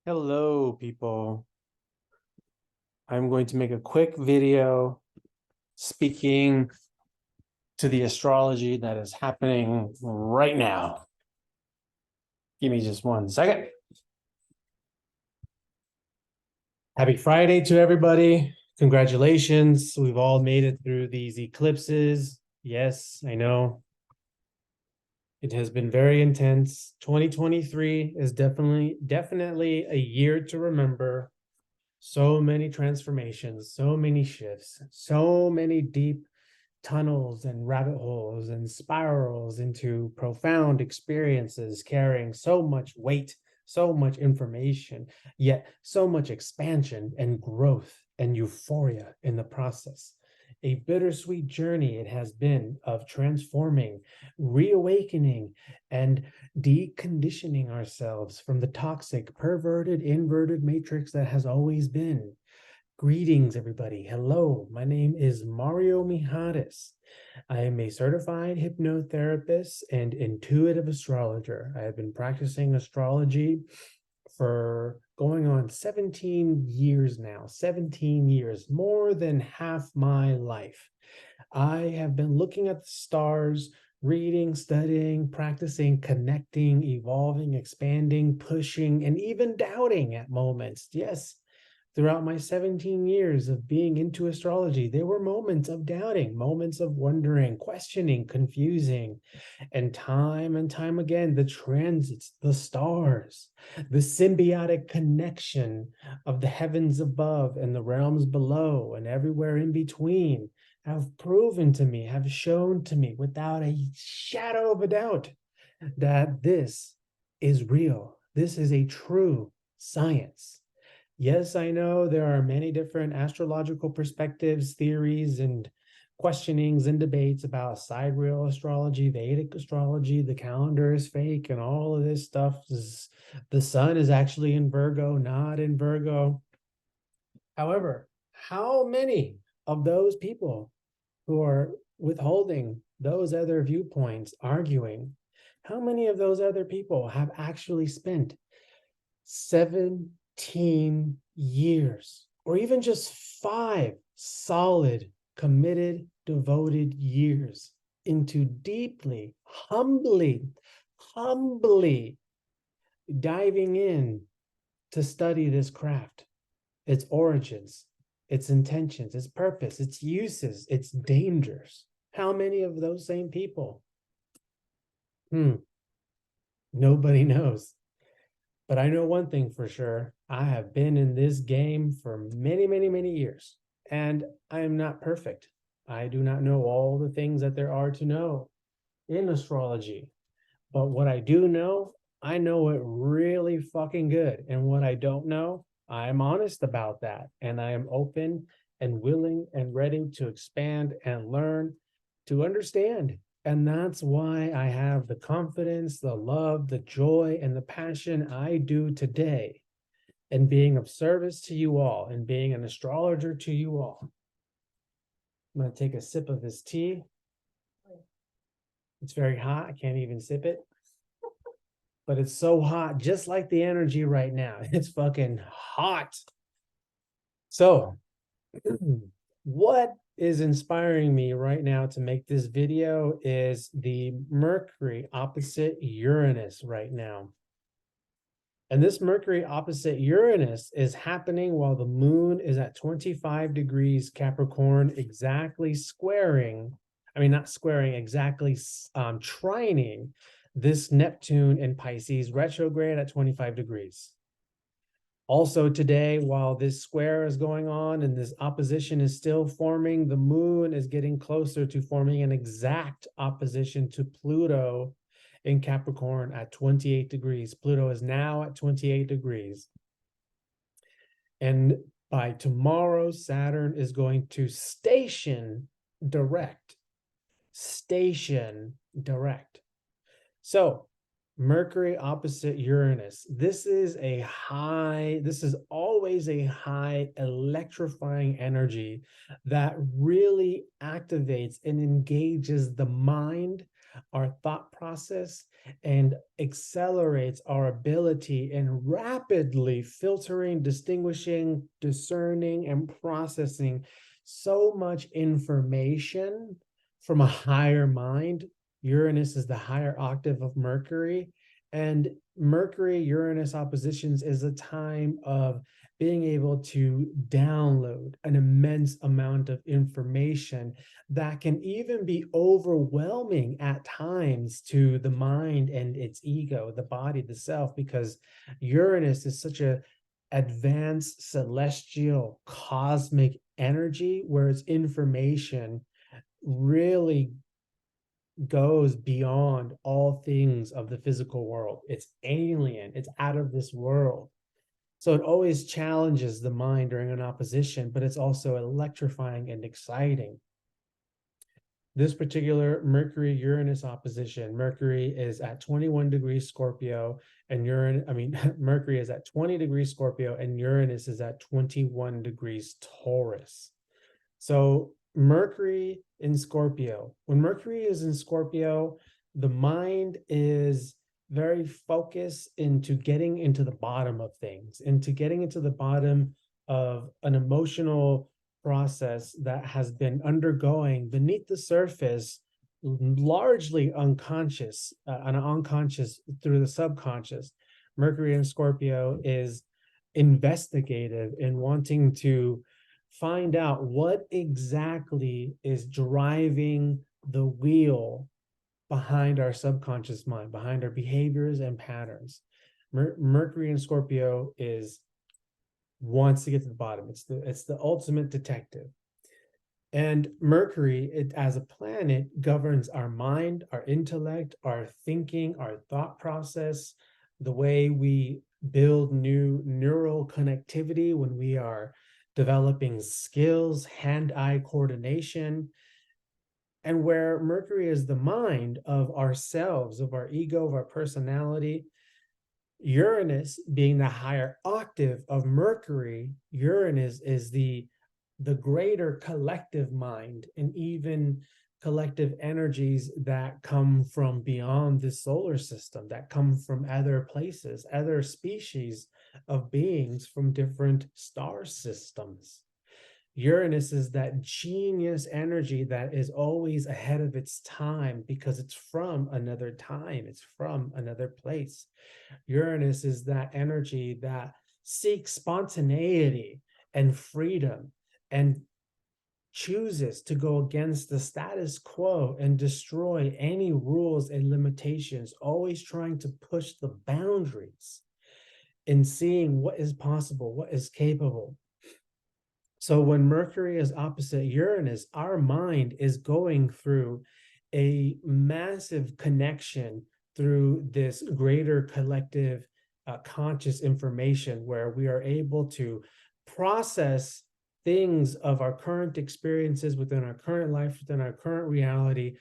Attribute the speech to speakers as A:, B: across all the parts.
A: Hello, people. I'm going to make a quick video speaking to the astrology that is happening right now. Give me just 1 second. Happy Friday to everybody. Congratulations. We've all made it through these eclipses. Yes, I know. It has been very intense. 2023 is definitely a year to remember. So many transformations, so many shifts, so many deep tunnels and rabbit holes and spirals into profound experiences carrying so much weight, so much information, yet so much expansion and growth and euphoria in the process. A bittersweet journey it has been of transforming, reawakening, and deconditioning ourselves from the toxic, perverted, inverted matrix that has always been. Greetings, everybody. Hello, my name is Mario Mijares. I am a certified hypnotherapist and intuitive astrologer. I have been practicing astrology for going on 17 years now, 17 years, more than half my life. I have been looking at the stars, reading, studying, practicing, connecting, evolving, expanding, pushing, and even doubting at moments. Yes, throughout my 17 years of being into astrology, there were moments of doubting, moments of wondering, questioning, confusing, and time again, the transits, the stars, the symbiotic connection of the heavens above and the realms below and everywhere in between have proven to me, have shown to me without a shadow of a doubt that this is real. This is a true science. Yes, I know there are many different astrological perspectives, theories, and questionings and debates about sidereal astrology, Vedic astrology, the calendar is fake, and all of this stuff. The sun is actually in Virgo, not in Virgo. However, how many of those people who are withholding those other viewpoints, arguing, how many of those other people have actually spent 17 years, or even just 5 solid, committed, devoted years into deeply, humbly diving in to study this craft, its origins, its intentions, its purpose, its uses, its dangers? How many of those same people? Nobody knows. But I know one thing for sure. I have been in this game for many years, and I am not perfect. I do not know all the things that there are to know in astrology. But what I do know, I know it really fucking good. And what I don't know, I'm honest about that. And I am open and willing and ready to expand and learn to understand. And that's why I have the confidence, the love, the joy, and the passion I do today in being of service to you all and being an astrologer to you all. I'm going to take a sip of this tea. It's very hot. I can't even sip it. But it's so hot, just like the energy right now. It's fucking hot. So, what is inspiring me right now to make this video is the Mercury opposite Uranus right now. And this Mercury opposite Uranus is happening while the moon is at 25 degrees Capricorn, exactly squaring, not squaring, exactly trining this Neptune in Pisces retrograde at 25 degrees. Also today, while this square is going on and this opposition is still forming, the moon is getting closer to forming an exact opposition to Pluto in Capricorn at 28 degrees. Pluto is now at 28 degrees. And by tomorrow, Saturn is going to station direct. Station direct. So Mercury opposite Uranus. This is always a high electrifying energy that really activates and engages the mind, our thought process and accelerates our ability in rapidly filtering, distinguishing, discerning, and processing so much information from a higher mind. Uranus is the higher octave of Mercury, and Mercury Uranus oppositions is a time of being able to download an immense amount of information that can even be overwhelming at times to the mind and its ego, the body, the self, because Uranus is such a advanced celestial cosmic energy where its information really goes beyond all things of the physical world. It's alien, it's out of this world. So it always challenges the mind during an opposition, but it's also electrifying and exciting. This particular Mercury-Uranus opposition, Mercury is at 21 degrees Scorpio, and Mercury is at 20 degrees Scorpio, and Uranus is at 21 degrees Taurus. So Mercury in Scorpio. When Mercury is in Scorpio, the mind is very focused into getting into the bottom of things, into getting into the bottom of an emotional process that has been undergoing beneath the surface, largely unconscious, and unconscious through the subconscious. Mercury in Scorpio is investigative in wanting to find out what exactly is driving the wheel behind our subconscious mind, behind our behaviors and patterns. Mercury in Scorpio wants to get to the bottom. It's the ultimate detective. And Mercury, as a planet, governs our mind, our intellect, our thinking, our thought process, the way we build new neural connectivity when we are developing skills, hand-eye coordination. And where Mercury is the mind of ourselves, of our ego, of our personality, Uranus being the higher octave of Mercury, Uranus is the greater collective mind and even collective energies that come from beyond the solar system, that come from other places, other species of beings from different star systems. Uranus is that genius energy that is always ahead of its time because it's from another time, it's from another place. Uranus is that energy that seeks spontaneity and freedom and chooses to go against the status quo and destroy any rules and limitations, always trying to push the boundaries in seeing what is possible, what is capable. So when Mercury is opposite Uranus, our mind is going through a massive connection through this greater collective conscious information where we are able to process things of our current experiences within our current life, within our current reality,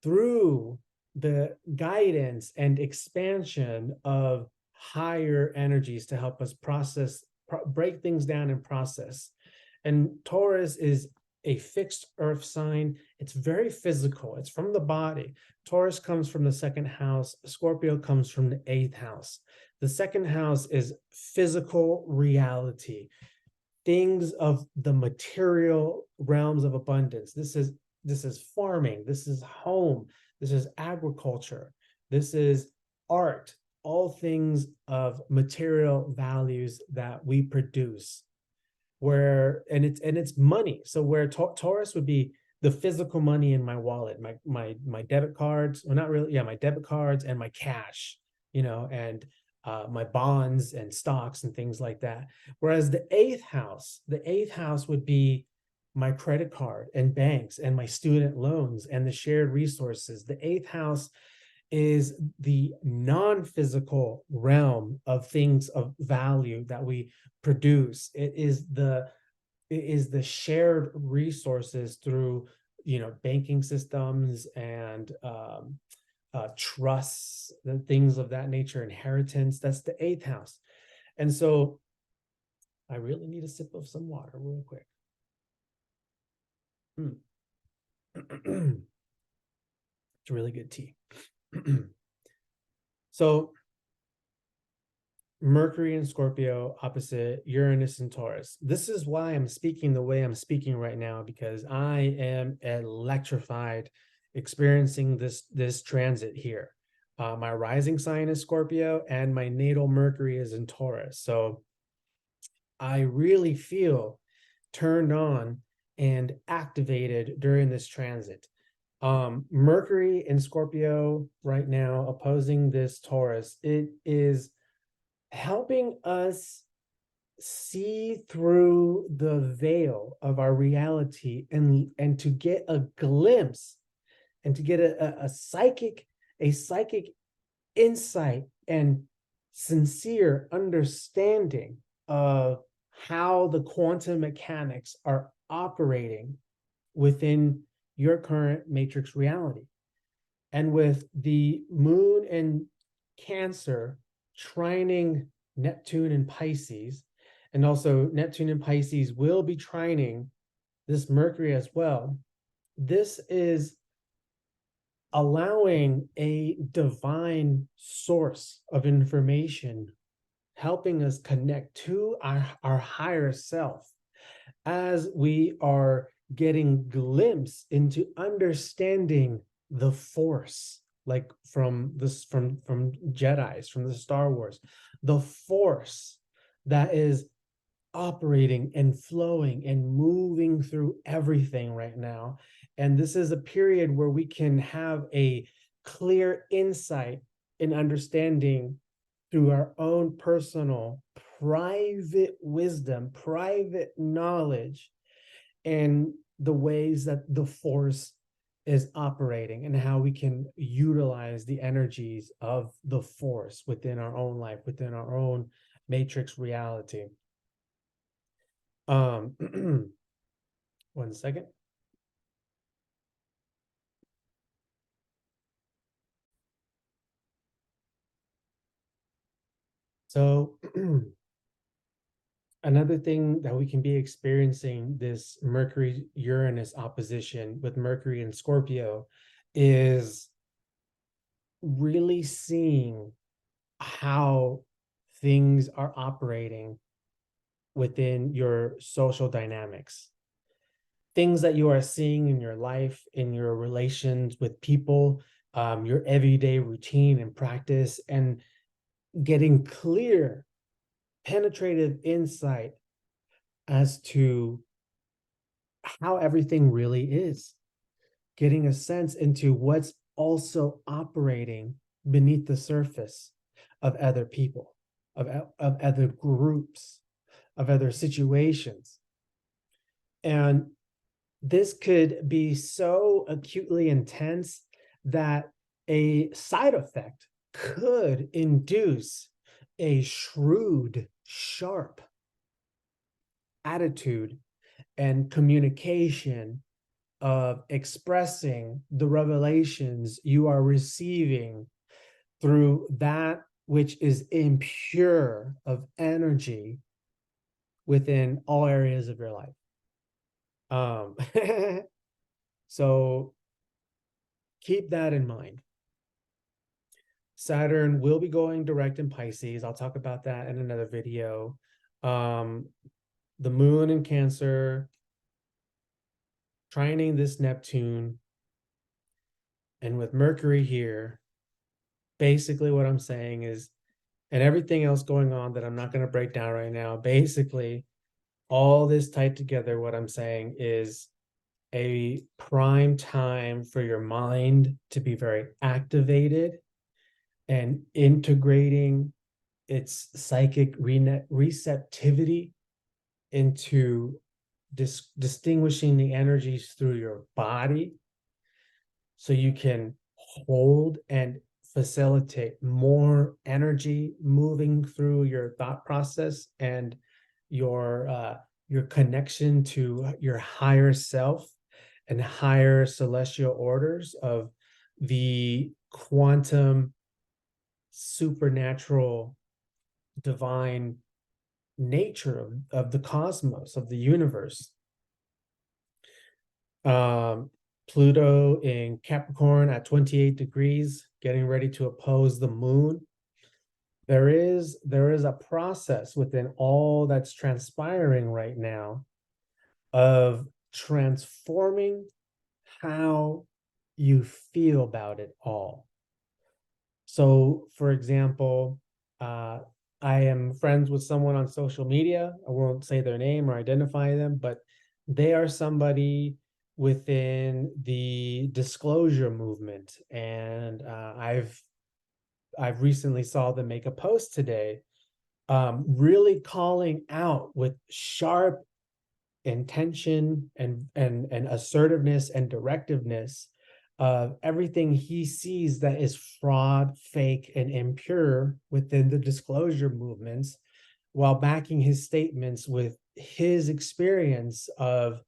A: through the guidance and expansion of higher energies to help us process, break things down and process. And Taurus is a fixed earth sign. It's very physical. It's from the body. Taurus comes from the second house. Scorpio comes from the eighth house. The second house is physical reality, things of the material realms of abundance. This is farming. This is home. This is agriculture. This is art. All things of material values that we produce. And it's money. So where Taurus would be the physical money in my wallet, my debit cards, well, not really, yeah, my debit cards and my cash, and my bonds and stocks and things like that. Whereas the eighth house would be my credit card and banks and my student loans and the shared resources. The eighth house is the non-physical realm of things of value that we produce. It is the shared resources through banking systems and trusts and things of that nature, inheritance. That's the eighth house. And so I really need a sip of some water real quick. It's really good tea. So Mercury in Scorpio opposite Uranus and Taurus. This is why I'm speaking the way I'm speaking right now, because I am electrified experiencing this transit here. My rising sign is Scorpio and my natal Mercury is in Taurus. So I really feel turned on and activated during this transit. Mercury in Scorpio right now opposing this Taurus. It is helping us see through the veil of our reality and to get a glimpse and to get a psychic insight and sincere understanding of how the quantum mechanics are operating within your current matrix reality. And with the moon in Cancer trining Neptune and Pisces, and also Neptune and Pisces will be trining this Mercury as well. This is allowing a divine source of information, helping us connect to our higher self as we are getting glimpse into understanding the force, like from Jedi's, from the Star Wars, the force that is operating and flowing and moving through everything right now. And this is a period where we can have a clear insight and understanding through our own personal private wisdom, private knowledge, and the ways that the force is operating and how we can utilize the energies of the force within our own life, within our own matrix reality. 1 second. So another thing that we can be experiencing this Mercury Uranus opposition with Mercury and Scorpio is really seeing how things are operating within your social dynamics. Things that you are seeing in your life, in your relations with people, your everyday routine and practice, and getting clear, penetrative insight as to how everything really is, getting a sense into what's also operating beneath the surface of other people, of other groups, of other situations. And this could be so acutely intense that a side effect could induce a shrewd, sharp attitude and communication of expressing the revelations you are receiving through that which is impure of energy within all areas of your life. So keep that in mind. Saturn will be going direct in Pisces. I'll talk about that in another video. The moon in Cancer, trining this Neptune, and with Mercury here, basically what I'm saying is, and everything else going on that I'm not going to break down right now, basically all this tied together, what I'm saying is a prime time for your mind to be very activated and integrating its psychic receptivity into distinguishing the energies through your body so you can hold and facilitate more energy moving through your thought process and your connection to your higher self and higher celestial orders of the quantum supernatural divine nature of the cosmos, of the universe. Pluto in Capricorn at 28 degrees, getting ready to oppose the moon. There is a process within all that's transpiring right now of transforming how you feel about it all. So, for example, I am friends with someone on social media. I won't say their name or identify them, but they are somebody within the disclosure movement. And I've recently saw them make a post today, really calling out with sharp intention and assertiveness and directiveness of everything he sees that is fraud, fake, and impure within the disclosure movements, while backing his statements with his experience of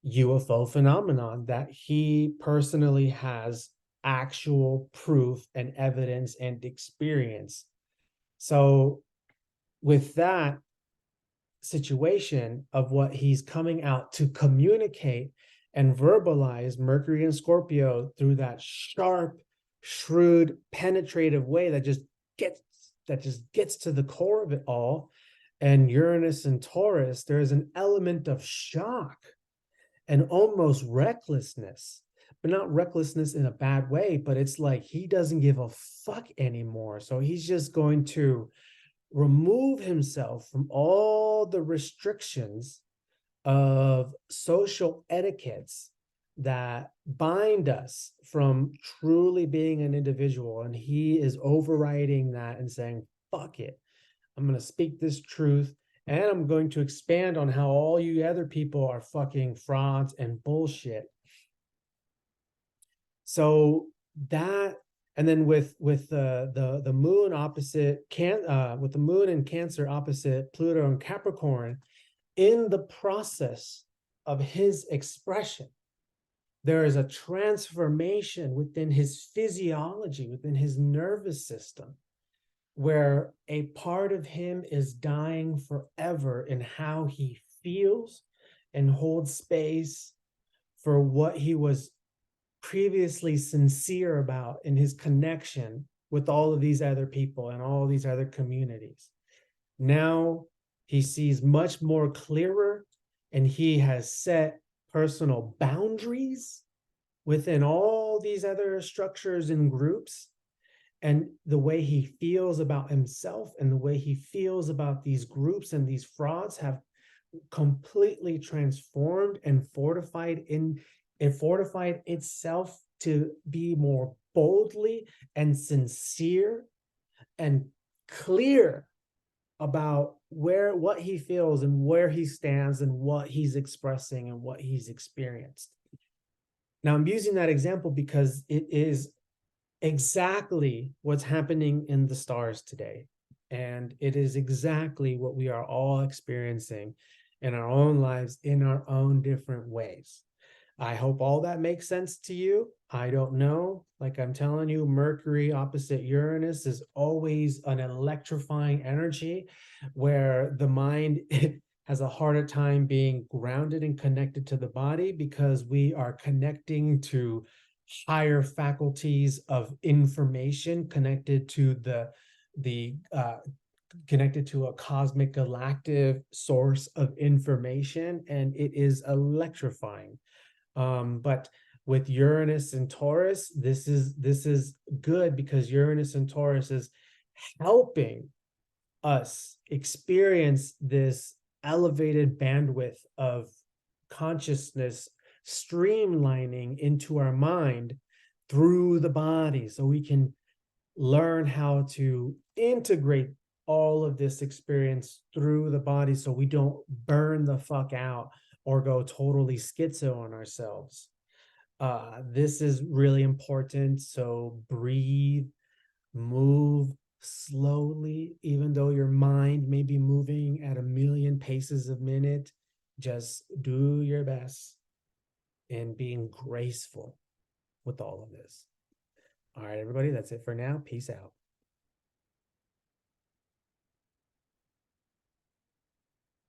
A: UFO phenomenon that he personally has actual proof and evidence and experience. So with that situation of what he's coming out to communicate and verbalize Mercury and Scorpio through that sharp, shrewd, penetrative way that just gets to the core of it all, and Uranus and Taurus, there is an element of shock and almost recklessness, but not recklessness in a bad way, but it's like he doesn't give a fuck anymore. So he's just going to remove himself from all the restrictions of social etiquettes that bind us from truly being an individual. And he is overriding that and saying, fuck it. I'm going to speak this truth. And I'm going to expand on how all you other people are fucking frauds and bullshit. So that, and then with the moon opposite with the moon in Cancer opposite Pluto and Capricorn, in the process of his expression, there is a transformation within his physiology, within his nervous system, where a part of him is dying forever in how he feels and holds space for what he was previously sincere about in his connection with all of these other people and all these other communities. Now he sees much more clearer, and he has set personal boundaries within all these other structures and groups. And the way he feels about himself and the way he feels about these groups and these frauds have completely transformed and fortified itself to be more boldly and sincere and clear about what he feels and where he stands and what he's expressing and what he's experienced. Now, I'm using that example because it is exactly what's happening in the stars today. And it is exactly what we are all experiencing in our own lives in our own different ways. I hope all that makes sense to you. I don't know. Like I'm telling you, Mercury opposite Uranus is always an electrifying energy where the mind has a harder time being grounded and connected to the body because we are connecting to higher faculties of information connected to the connected to a cosmic galactic source of information, and it is electrifying. But with Uranus and Taurus, this is good because Uranus and Taurus is helping us experience this elevated bandwidth of consciousness streamlining into our mind through the body, so we can learn how to integrate all of this experience through the body so we don't burn the fuck out or go totally schizo on ourselves. This is really important. So breathe, move slowly, even though your mind may be moving at 1,000,000 paces a minute. Just do your best in being graceful with all of this. All right, everybody, that's it for now. Peace out.